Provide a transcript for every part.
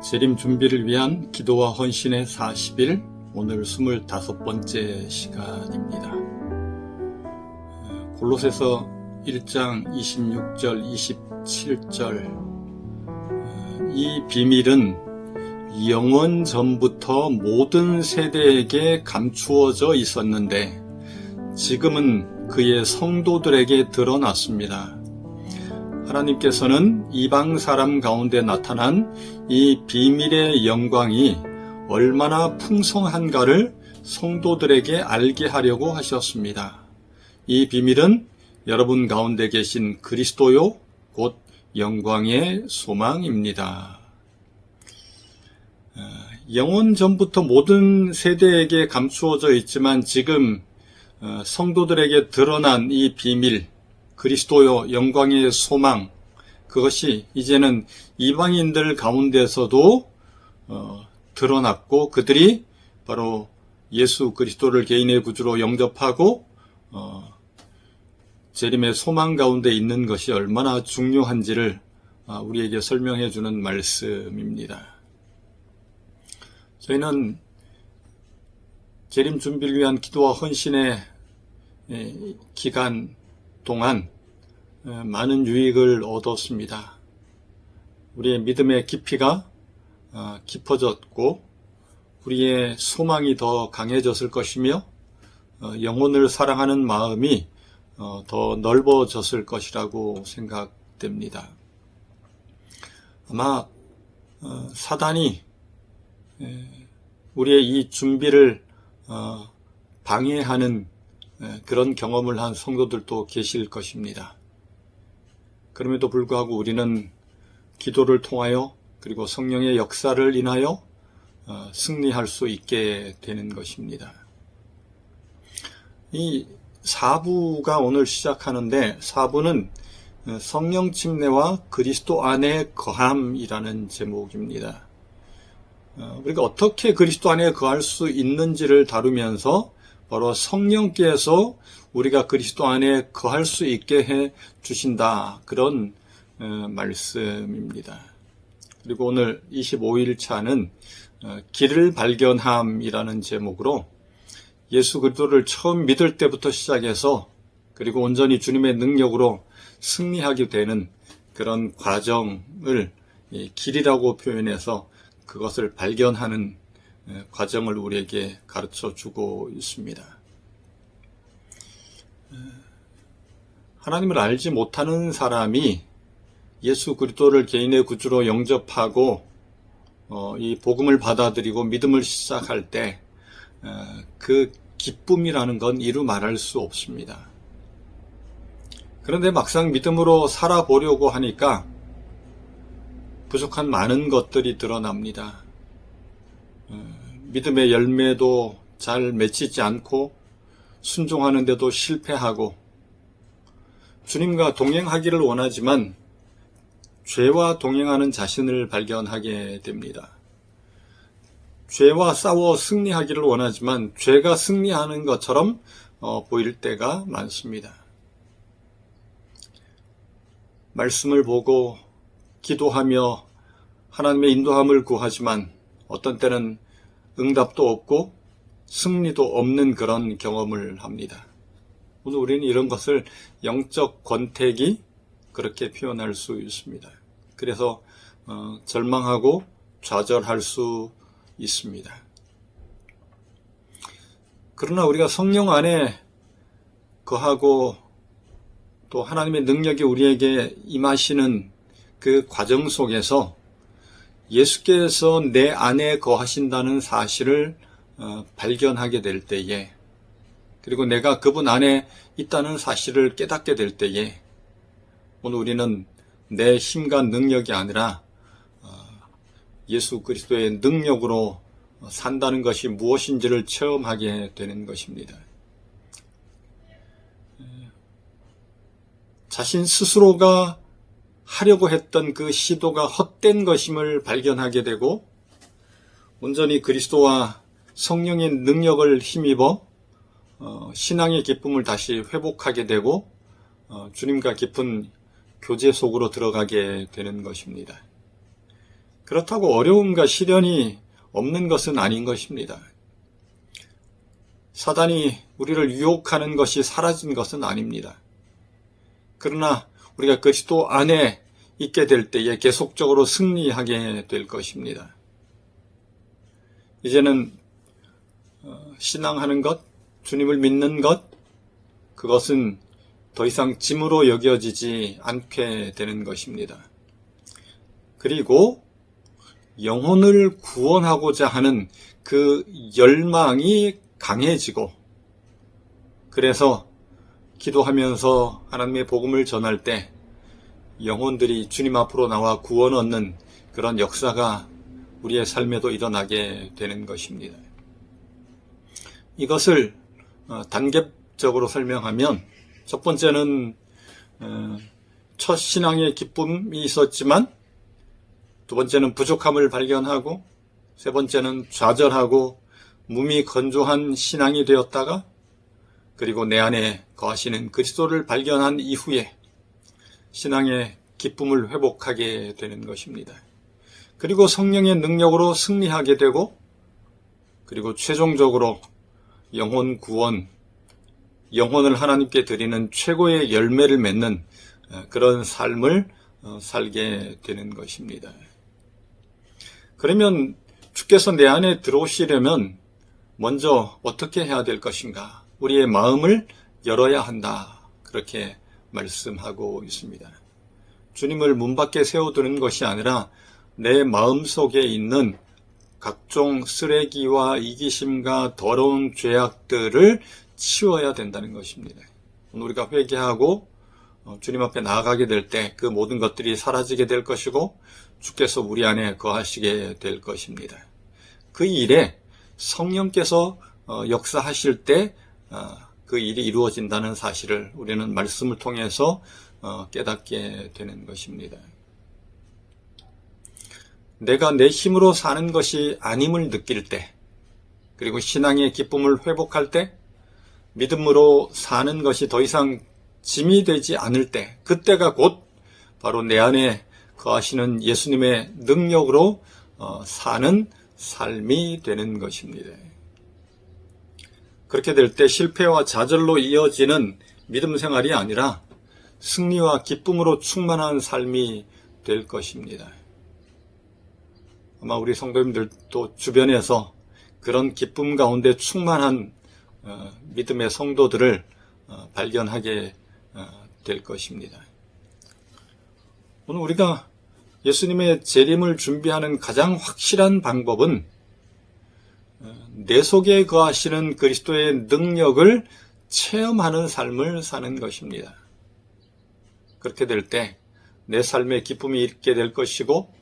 재림 준비를 위한 기도와 헌신의 40일, 오늘 25번째 시간입니다. 골로새서 1장 26절, 27절. 이 비밀은 영원 전부터 모든 세대에게 감추어져 있었는데 지금은 그의 성도들에게 드러났습니다. 하나님께서는 이방 사람 가운데 나타난 이 비밀의 영광이 얼마나 풍성한가를 성도들에게 알게 하려고 하셨습니다. 이 비밀은 여러분 가운데 계신 그리스도요, 곧 영광의 소망입니다. 영원 전부터 모든 세대에게 감추어져 있지만 지금 성도들에게 드러난 이 비밀, 그리스도요 영광의 소망, 그것이 이제는 이방인들 가운데서도 드러났고 그들이 바로 예수 그리스도를 개인의 구주로 영접하고 재림의 소망 가운데 있는 것이 얼마나 중요한지를 우리에게 설명해 주는 말씀입니다. 저희는 재림 준비를 위한 기도와 헌신의 기간 동안 많은 유익을 얻었습니다. 우리의 믿음의 깊이가 깊어졌고 우리의 소망이 더 강해졌을 것이며 영혼을 사랑하는 마음이 더 넓어졌을 것이라고 생각됩니다. 아마 사단이 우리의 이 준비를 방해하는 그런 경험을 한 성도들도 계실 것입니다. 그럼에도 불구하고 우리는 기도를 통하여 그리고 성령의 역사를 인하여 승리할 수 있게 되는 것입니다. 이 4부가 오늘 시작하는데 4부는 성령 침례와 그리스도 안에 거함이라는 제목입니다. 우리가 어떻게 그리스도 안에 거할 수 있는지를 다루면서 바로 성령께서 우리가 그리스도 안에 거할 수 있게 해 주신다, 그런 말씀입니다. 그리고 오늘 25일 차는 길을 발견함이라는 제목으로 예수 그리스도를 처음 믿을 때부터 시작해서 그리고 온전히 주님의 능력으로 승리하게 되는 그런 과정을 길이라고 표현해서 그것을 발견하는 과정을 우리에게 가르쳐 주고 있습니다. 하나님을 알지 못하는 사람이 예수 그리스도를 개인의 구주로 영접하고 이 복음을 받아들이고 믿음을 시작할 때 그 기쁨이라는 건 이루 말할 수 없습니다. 그런데 막상 믿음으로 살아보려고 하니까 부족한 많은 것들이 드러납니다. 믿음의 열매도 잘 맺히지 않고 순종하는데도 실패하고 주님과 동행하기를 원하지만 죄와 동행하는 자신을 발견하게 됩니다. 죄와 싸워 승리하기를 원하지만 죄가 승리하는 것처럼 보일 때가 많습니다. 말씀을 보고 기도하며 하나님의 인도함을 구하지만 어떤 때는 응답도 없고 승리도 없는 그런 경험을 합니다. 오늘 우리는 이런 것을 영적 권태기, 그렇게 표현할 수 있습니다. 그래서 절망하고 좌절할 수 있습니다. 그러나 우리가 성령 안에 거하고 또 하나님의 능력이 우리에게 임하시는 그 과정 속에서 예수께서 내 안에 거하신다는 사실을 발견하게 될 때에, 그리고 내가 그분 안에 있다는 사실을 깨닫게 될 때에 오늘 우리는 내 힘과 능력이 아니라 예수 그리스도의 능력으로 산다는 것이 무엇인지를 체험하게 되는 것입니다. 자신 스스로가 하려고 했던 그 시도가 헛된 것임을 발견하게 되고 온전히 그리스도와 성령의 능력을 힘입어 신앙의 기쁨을 다시 회복하게 되고 주님과 깊은 교제 속으로 들어가게 되는 것입니다. 그렇다고 어려움과 시련이 없는 것은 아닌 것입니다. 사단이 우리를 유혹하는 것이 사라진 것은 아닙니다. 그러나 우리가 그리스도 안에 있게 될 때에 계속적으로 승리하게 될 것입니다. 이제는 신앙하는 것, 주님을 믿는 것, 그것은 더 이상 짐으로 여겨지지 않게 되는 것입니다. 그리고 영혼을 구원하고자 하는 그 열망이 강해지고, 그래서 기도하면서 하나님의 복음을 전할 때 영혼들이 주님 앞으로 나와 구원 얻는 그런 역사가 우리의 삶에도 일어나게 되는 것입니다. 이것을 단계적으로 설명하면, 첫 번째는 첫 신앙의 기쁨이 있었지만, 두 번째는 부족함을 발견하고, 세 번째는 좌절하고 몸이 건조한 신앙이 되었다가, 그리고 내 안에 거하시는 그리스도를 발견한 이후에 신앙의 기쁨을 회복하게 되는 것입니다. 그리고 성령의 능력으로 승리하게 되고, 그리고 최종적으로 영혼 구원, 영혼을 하나님께 드리는 최고의 열매를 맺는 그런 삶을 살게 되는 것입니다. 그러면 주께서 내 안에 들어오시려면 먼저 어떻게 해야 될 것인가? 우리의 마음을 열어야 한다. 그렇게 말씀하고 있습니다. 주님을 문 밖에 세워두는 것이 아니라 내 마음 속에 있는 각종 쓰레기와 이기심과 더러운 죄악들을 치워야 된다는 것입니다. 우리가 회개하고 주님 앞에 나아가게 될 때 그 모든 것들이 사라지게 될 것이고, 주께서 우리 안에 거하시게 될 것입니다. 그 일에 성령께서 역사하실 때 그 일이 이루어진다는 사실을 우리는 말씀을 통해서 깨닫게 되는 것입니다. 내가 내 힘으로 사는 것이 아님을 느낄 때, 그리고 신앙의 기쁨을 회복할 때, 믿음으로 사는 것이 더 이상 짐이 되지 않을 때, 그때가 곧 바로 내 안에 거하시는 예수님의 능력으로 사는 삶이 되는 것입니다. 그렇게 될 때 실패와 좌절로 이어지는 믿음 생활이 아니라 승리와 기쁨으로 충만한 삶이 될 것입니다. 아마 우리 성도님들도 주변에서 그런 기쁨 가운데 충만한 믿음의 성도들을 발견하게 될 것입니다. 오늘 우리가 예수님의 재림을 준비하는 가장 확실한 방법은 내 속에 거하시는 그리스도의 능력을 체험하는 삶을 사는 것입니다. 그렇게 될 때 내 삶에 기쁨이 있게 될 것이고,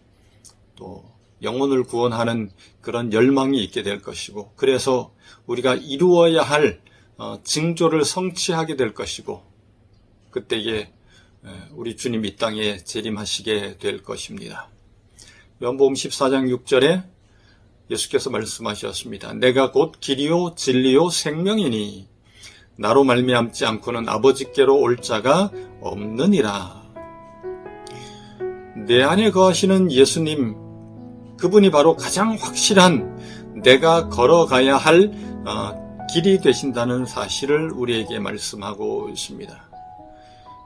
또 영혼을 구원하는 그런 열망이 있게 될 것이고, 그래서 우리가 이루어야 할 징조를 성취하게 될 것이고, 그때에 우리 주님 이 땅에 재림하시게 될 것입니다. 요한복음 14장 6절에 예수께서 말씀하셨습니다. 내가 곧 길이요 진리요 생명이니 나로 말미암지 않고는 아버지께로 올 자가 없느니라. 내 안에 거하시는 예수님, 그분이 바로 가장 확실한 내가 걸어가야 할 길이 되신다는 사실을 우리에게 말씀하고 있습니다.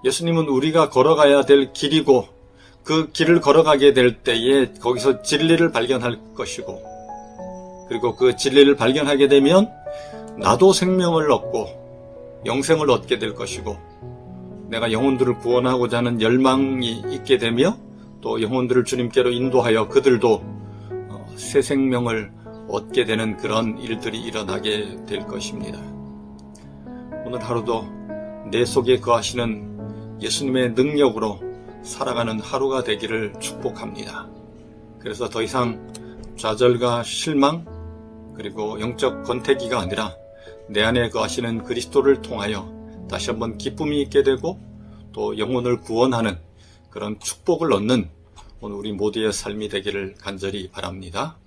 예수님은 우리가 걸어가야 될 길이고, 그 길을 걸어가게 될 때에 거기서 진리를 발견할 것이고, 그리고 그 진리를 발견하게 되면 나도 생명을 얻고 영생을 얻게 될 것이고, 내가 영혼들을 구원하고자 하는 열망이 있게 되며, 또 영혼들을 주님께로 인도하여 그들도 새 생명을 얻게 되는 그런 일들이 일어나게 될 것입니다. 오늘 하루도 내 속에 거하시는 예수님의 능력으로 살아가는 하루가 되기를 축복합니다. 그래서 더 이상 좌절과 실망, 그리고 영적 권태기가 아니라 내 안에 거하시는 그리스도를 통하여 다시 한번 기쁨이 있게 되고, 또 영혼을 구원하는 그런 축복을 얻는 오늘 우리 모두의 삶이 되기를 간절히 바랍니다.